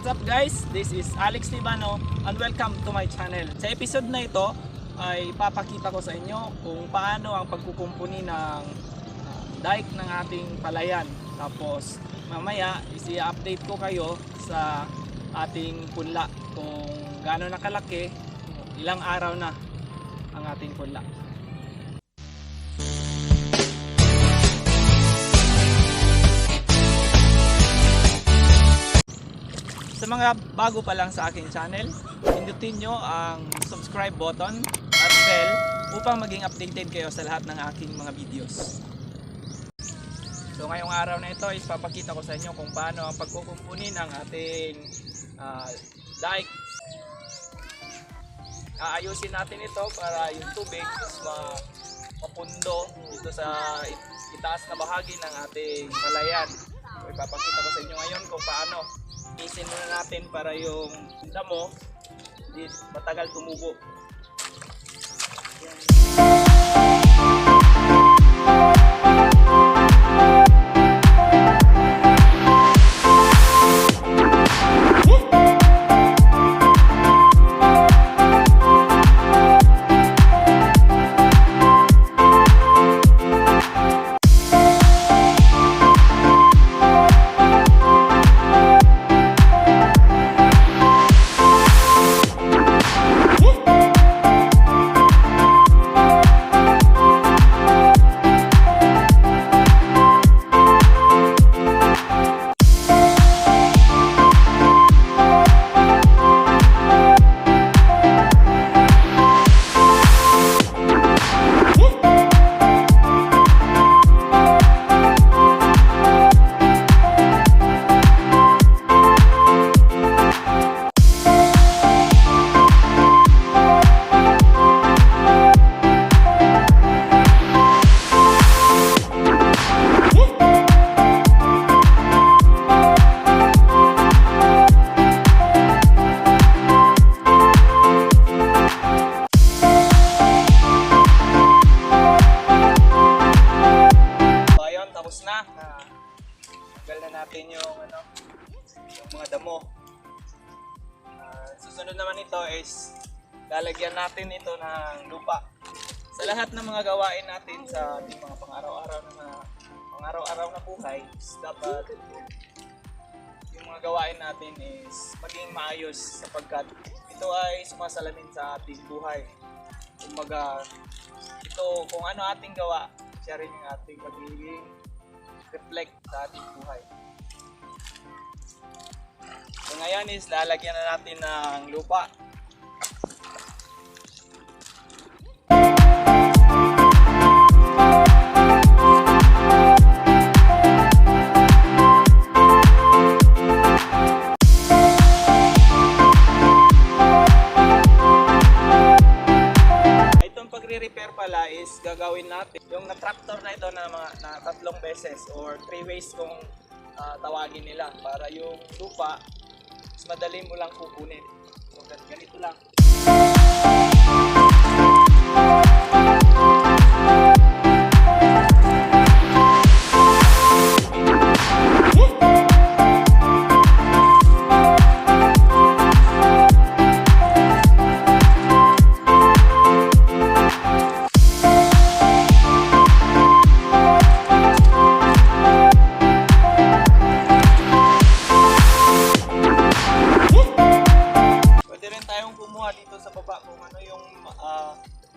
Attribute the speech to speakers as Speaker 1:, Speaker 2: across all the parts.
Speaker 1: What's up guys? This is Alex Libano and welcome to my channel. Sa episode na ito ay papakita ko sa inyo kung paano ang pagkukumpuni ng dike ng ating palayan. Tapos mamaya isi-update ko kayo sa ating punla kung gaano nakalaki, ilang araw na ang ating punla. Sa mga bago pa lang sa aking channel, pindutin nyo ang subscribe button at bell upang maging updated kayo sa lahat ng aking mga videos. So ngayong araw na ito is papakita ko sa inyo kung paano ang pagkukumpuni ng ating dike. Aayusin natin ito para yung tubig is mapundo dito sa itaas na bahagi ng ating palayan. So ipapakita ko sa inyo ngayon kung paano. Isin muna natin para yung damo hindi matagal tumubo. Tanggal na natin yung mga damo. Susunod naman ito is lalagyan natin ito ng lupa. Sa lahat ng mga gawain natin sa ating mga pang-araw-araw na buhay, dapat yung mga gawain natin is maging maayos sapagkat ito ay sumasalamin sa ating buhay. Kumbaga, ito kung ano ating gawa, siya rin yung ating magiging reflect sa ating buhay. So ngayon is lalagyan na natin ng lupa. Itong pagre-repair pala is gagawin natin yung na-tractor na ito na 3 beses or 3 ways kung tawagin nila para yung lupa mas madali mo lang kukunin. So ganito lang. Dito sa baba kung ano yung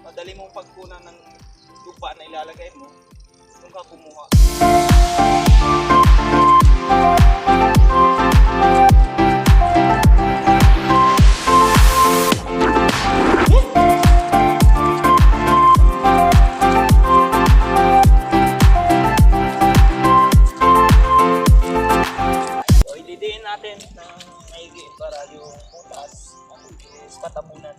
Speaker 1: madali mong pagkunan ng lupa na ilalagay mo, doon ka kumuha. So ididiin natin ng maigi para yung butas is patabunan.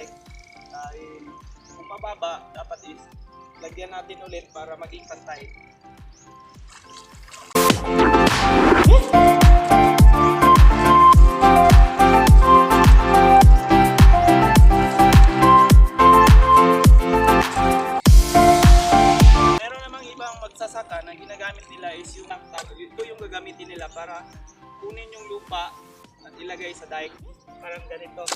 Speaker 1: dike. Dahil kung mababa, dapat is lagyan natin ulit para maging pantay. Meron namang ibang magsasaka na ginagamit nila is yung ito yung gagamitin nila para kunin yung lupa at ilagay sa dike. Parang ganito.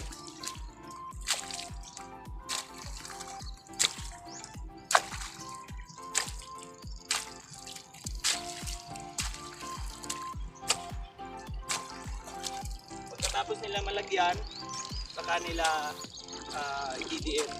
Speaker 1: Pagkatapos nila malagyan, saka nila i-DDM.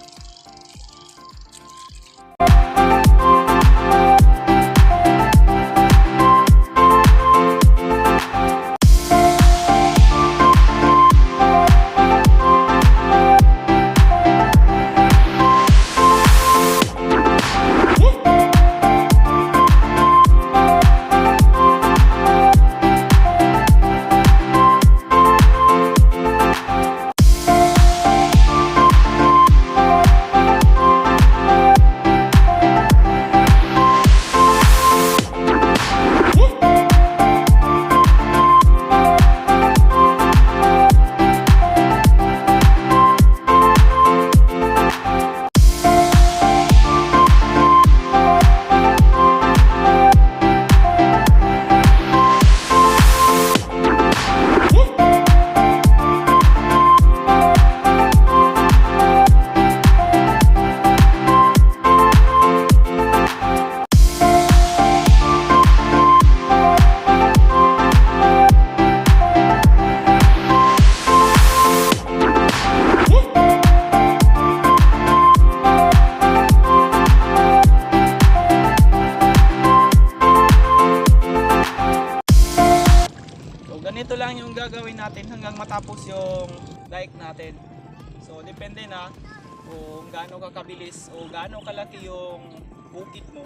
Speaker 1: Ganito lang yung gagawin natin hanggang matapos yung dike natin. So depende na kung gaano ka kabilis o gaano kalaki yung bukid mo,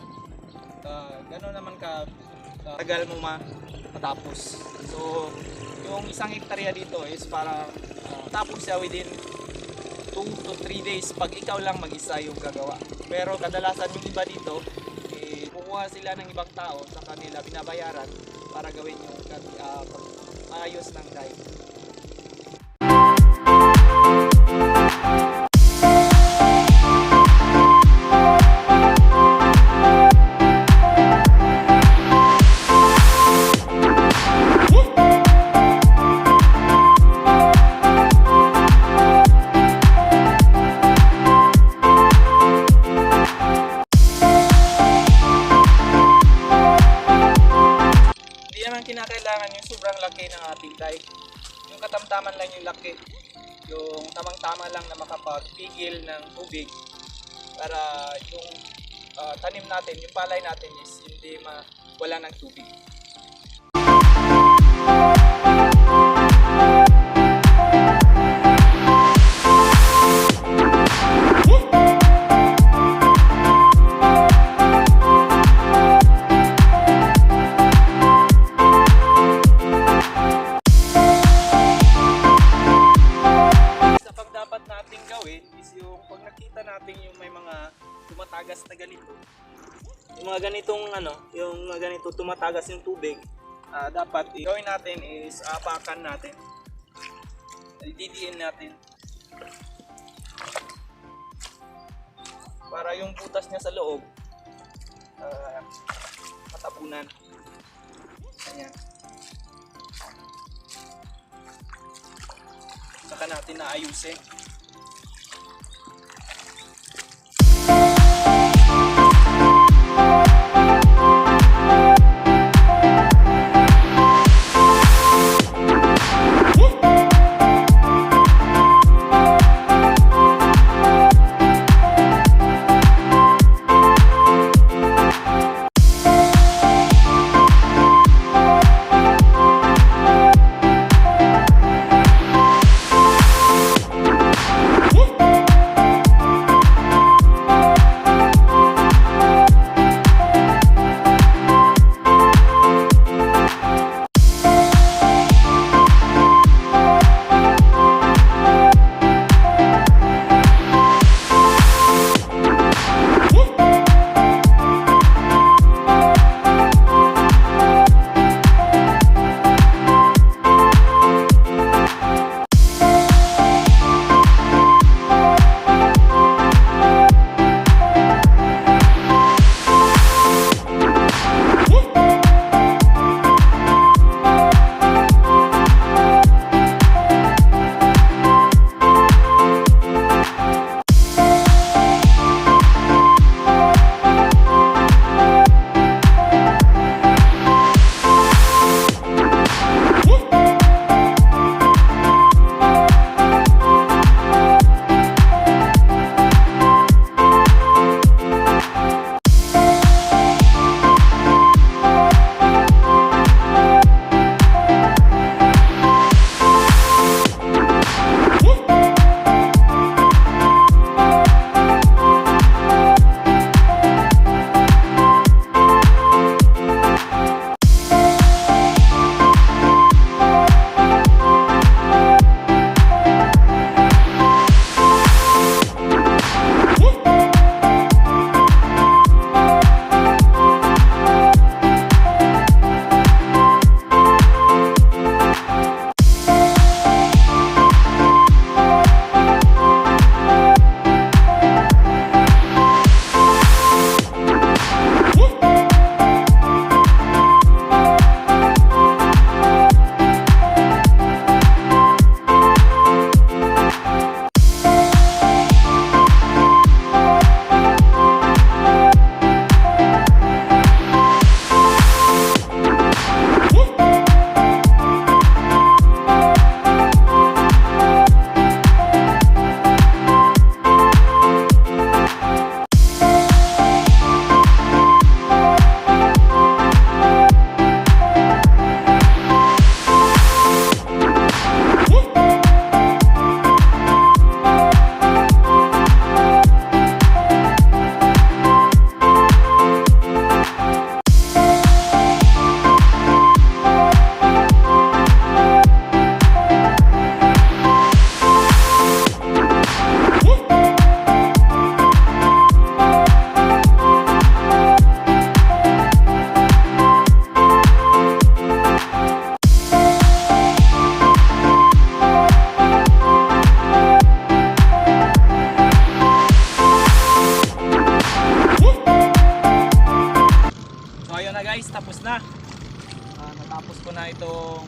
Speaker 1: gano'n naman ka tagal mo matapos. So yung 1 hektarya dito is para tapos siya within 2 to 3 days pag ikaw lang mag-isa yung gagawa. Pero kadalasan yung iba dito, kukuha sila ng ibang tao sa kanila binabayaran para gawin yung ayos ng dike. Kinakailangan yung sobrang laki ng ating dike. Yung katamtaman lang yung laki. Yung tamang-tama lang na makapagpigil ng tubig para yung tanim natin, yung palay natin is hindi wala ng tubig. Tumatagas na ganito. Yung mga ganitong yung mga ganito tumatagas yung tubig, dapat gawin natin is apakan natin. Didiin natin. Para yung butas niya sa loob matabunan. Ayan. Saka natin naayusin. Natapos ko na itong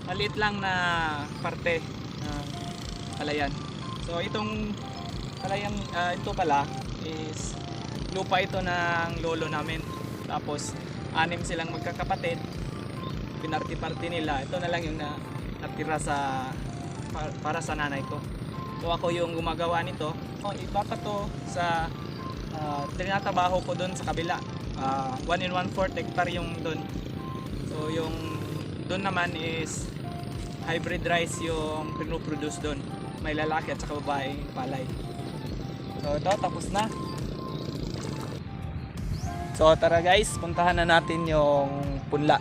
Speaker 1: maliit lang na parte ng palayan. So itong palayan, ito pala is lupa ito ng lolo namin. Tapos 6 silang magkakapatid, pinarti-parti nila. Ito na lang yung natira para sa nanay ko. So ako yung gumagawa nito. Iba pa to sa tinatabaho ko doon sa kabila. 1 1/4 hectare yung doon. So yung doon naman is hybrid rice yung pinoproduce doon. May lalaki at saka babaeng palay. So ito, tapos na. So tara guys, puntahan na natin yung punla.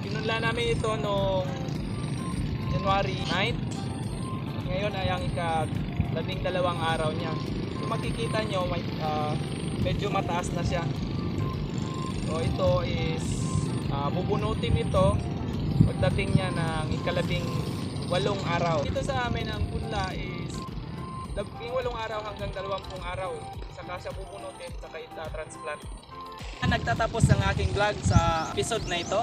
Speaker 1: Pinunla namin ito noong January 9. Ngayon ay ang ika-12 araw niya. Kung makikita nyo, medyo mataas na siya. So ito is bubunutin ito pagdating niya ng ika-18 araw. Dito sa amin ang punla is 18 araw hanggang 20 araw. Saka siya bubunutin, saka ita-transplant. Nagtatapos ang aking vlog sa episode na ito.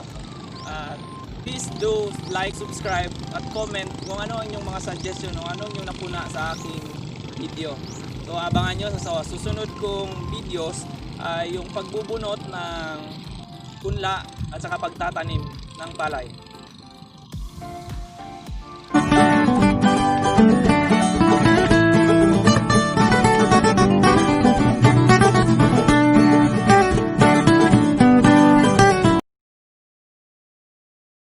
Speaker 1: Please do like, subscribe at comment kung ano ang inyong mga suggestion o ano yung napuna sa aking video. So abangan nyo sa susunod kong videos ay yung pagbubunot ng punla at saka pagtatanim ng palay.